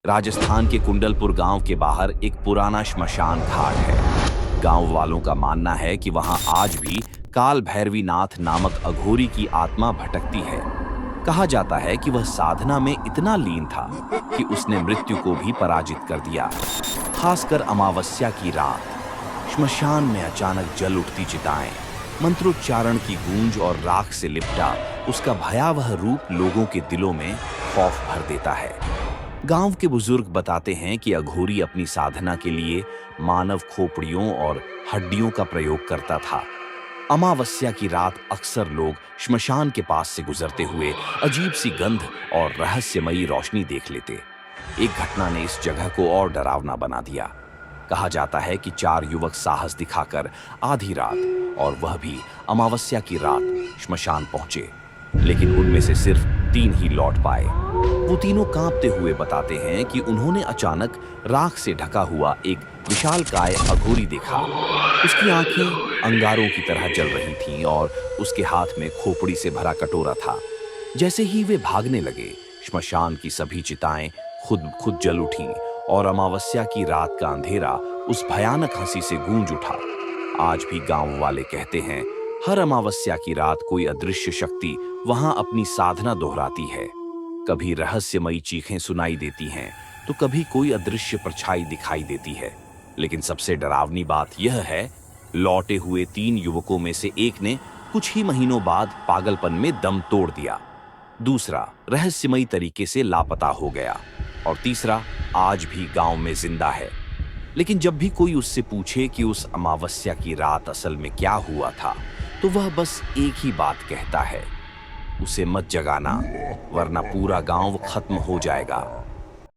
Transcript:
राजस्थान के कुंडलपुर गांव के बाहर एक पुराना श्मशान घाट है। गांव वालों का मानना है कि वहां आज भी काल भैरवी नाथ नामक अघोरी की आत्मा भटकती है। कहा जाता है कि वह साधना में इतना लीन था कि उसने मृत्यु को भी पराजित कर दिया। खासकर अमावस्या की रात श्मशान में अचानक जल उठती चिताएं, मंत्रोच्चारण की गूंज और राख से लिपटा उसका भयावह रूप लोगों के दिलों में खौफ भर देता है। गांव के बुजुर्ग बताते हैं कि अघोरी अपनी साधना के लिए मानव खोपड़ियों और हड्डियों का प्रयोग करता था। अमावस्या की रात अक्सर लोग श्मशान के पास से गुजरते हुए अजीब सी गंध और रहस्यमयी रोशनी देख लेते। एक घटना ने इस जगह को और डरावना बना दिया। कहा जाता है कि 4 युवक साहस दिखाकर आधी रात, और वह भी अमावस्या की रात, श्मशान पहुंचे, लेकिन उनमें से सिर्फ 3 ही लौट पाए। वो तीनों कांपते हुए बताते हैं कि उन्होंने अचानक राख से ढका हुआ एक विशालकाय अघोरी देखा। उसकी आंखें अंगारों की तरह जल रही थीं और उसके हाथ में खोपड़ी से भरा कटोरा था। जैसे ही वे भागने लगे, श्मशान की सभी चिताएं खुद जल उठीं और अमावस्या की रात का अंधेरा उस भयानक हंसी से गूंज उठा। आज भी गांव वाले कहते हैं, हर अमावस्या की रात कोई अदृश्य शक्ति वहां अपनी साधना दोहराती है। कभी रहस्यमयी चीखें सुनाई देती हैं, तो कभी कोई अदृश्य परछाई दिखाई देती है। लेकिन सबसे डरावनी बात यह है, लौटे हुए 3 युवकों में से एक ने कुछ ही महीनों बाद पागलपन में दम तोड़ दिया, दूसरा रहस्यमयी तरीके से लापता हो गया, और तीसरा आज भी गांव में जिंदा है। लेकिन जब भी कोई उससे पूछे कि उस अमावस्या की रात असल में क्या हुआ था, तो वह बस एक ही बात कहता है, उसे मत जगाना, वरना पूरा गांव खत्म हो जाएगा।